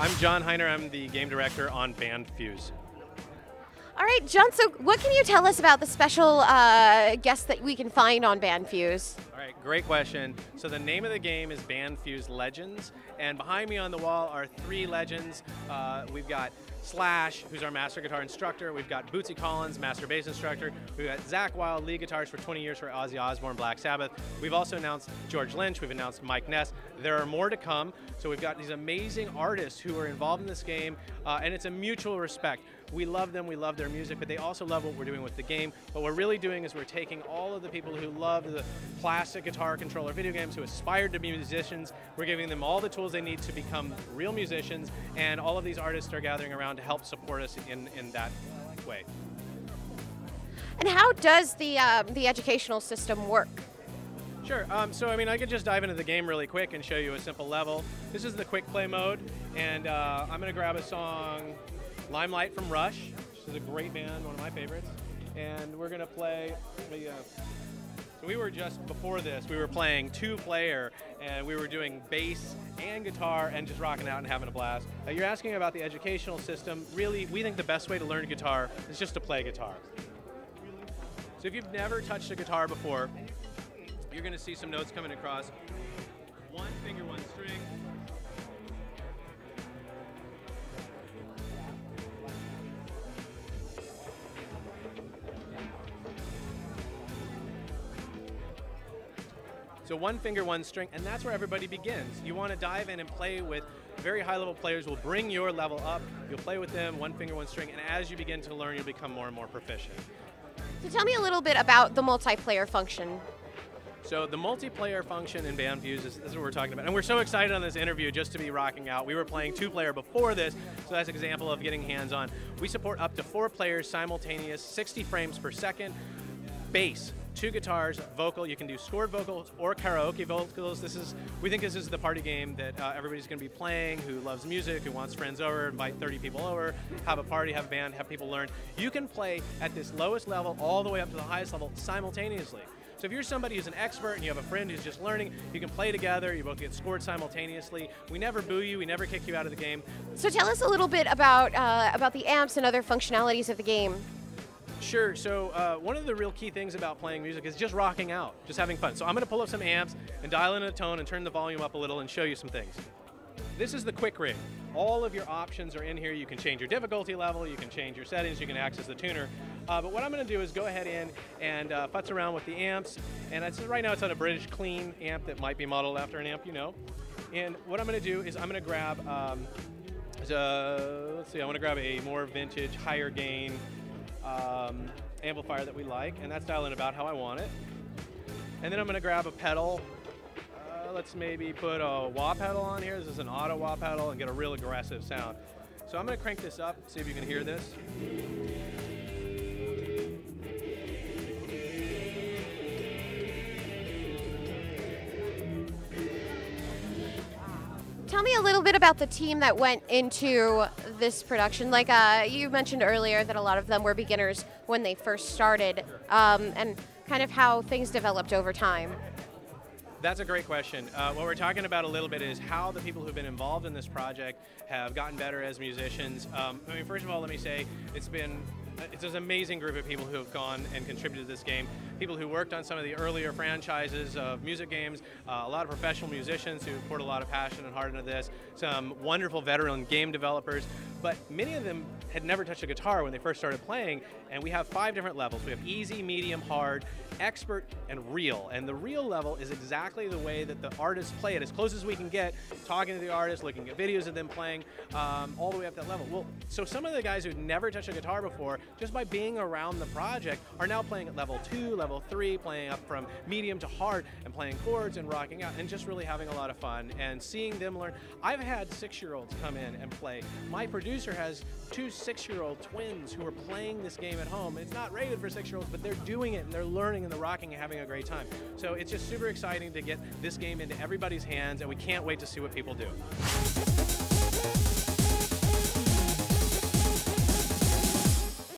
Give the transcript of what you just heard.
I'm Jon Heiner. I'm the game director on BandFuse. All right, Jon, so what can you tell us about the special guests that we can find on BandFuse? All right, great question. So the name of the game is BandFuse Legends, and behind me on the wall are 3 legends. We've got Slash, who's our master guitar instructor. We've got Bootsy Collins, master bass instructor. We've got Zach Wild, lead guitarist for 20 years for Ozzy Osbourne, Black Sabbath. We've also announced George Lynch. We've announced Mike Ness. There are more to come. So we've got these amazing artists who are involved in this game, and it's a mutual respect. We love them, we love their music, but they also love what we're doing with the game. What we're really doing is we're taking all of the people who love the classic guitar controller video games, who aspired to be musicians, we're giving them all the tools they need to become real musicians, and all of these artists are gathering around to help support us in that way. And how does the educational system work? Sure, so I mean, I could just dive into the game really quick and show you a simple level. This is the quick play mode, and I'm gonna grab a song, Limelight from Rush, which is a great band, one of my favorites, and we're gonna play, so we were just, before this, we were playing 2-player, and we were doing bass and guitar and just rocking out and having a blast. You're asking about the educational system. Really, we think the best way to learn guitar is just to play guitar. So if you've never touched a guitar before, you're gonna see some notes coming across. 1 finger, 1 string. So 1 finger, 1 string, and that's where everybody begins. You want to dive in and play with very high-level players. Will bring your level up. You'll play with them, 1 finger, 1 string, and as you begin to learn, you'll become more and more proficient. So tell me a little bit about the multiplayer function. So the multiplayer function in BandFuse, this is what we're talking about. And we're so excited on this interview just to be rocking out. We were playing 2-player before this, so that's an example of getting hands-on. We support up to 4 players simultaneous, 60 frames per second, bass, 2 guitars, vocal. You can do scored vocals or karaoke vocals. We think this is the party game that everybody's going to be playing, who loves music, who wants friends over, invite 30 people over, have a party, have a band, have people learn. You can play at this lowest level all the way up to the highest level simultaneously. So if you're somebody who's an expert and you have a friend who's just learning, you can play together, you both get scored simultaneously. We never boo you, we never kick you out of the game. So tell us a little bit about the amps and other functionalities of the game. Sure, so one of the real key things about playing music is just rocking out, just having fun. So I'm gonna pull up some amps and dial in a tone and turn the volume up a little and show you some things. This is the quick rig. All of your options are in here. You can change your difficulty level, you can change your settings, you can access the tuner. But what I'm gonna do is go ahead in and futz around with the amps. And right now it's on a British clean amp that might be modeled after an amp you know. And what I'm gonna do is I'm gonna grab, let's see, I wanna grab a more vintage, higher gain, amplifier that we like, and that's dialing about how I want it. And then I'm going to grab a pedal. Let's maybe put a wah pedal on here. This is an auto wah pedal, and get a real aggressive sound. So I'm going to crank this up, see if you can hear this. Tell me a little bit about the team that went into this production. Like you mentioned earlier that a lot of them were beginners when they first started, and kind of how things developed over time. That's a great question. What we're talking about a little bit is how the people who've been involved in this project have gotten better as musicians. I mean, first of all, let me say it's an amazing group of people who have gone and contributed to this game. People who worked on some of the earlier franchises of music games, a lot of professional musicians who poured a lot of passion and heart into this, some wonderful veteran game developers, but many of them had never touched a guitar when they first started playing, and we have 5 different levels. We have easy, medium, hard, expert, and real. And the real level is exactly the way that the artists play it, as close as we can get, talking to the artists, looking at videos of them playing, all the way up that level. Well, so some of the guys who'd never touched a guitar before, just by being around the project, are now playing at level 2, level 3, playing up from medium to hard, and playing chords and rocking out, and just really having a lot of fun, and seeing them learn. I've had 6-year-olds come in and play. My producer has 2 6-year-old twins who are playing this game at home. It's not rated for 6-year-olds, but they're doing it, and they're learning, and they're rocking and having a great time. So it's just super exciting to get this game into everybody's hands, and we can't wait to see what people do.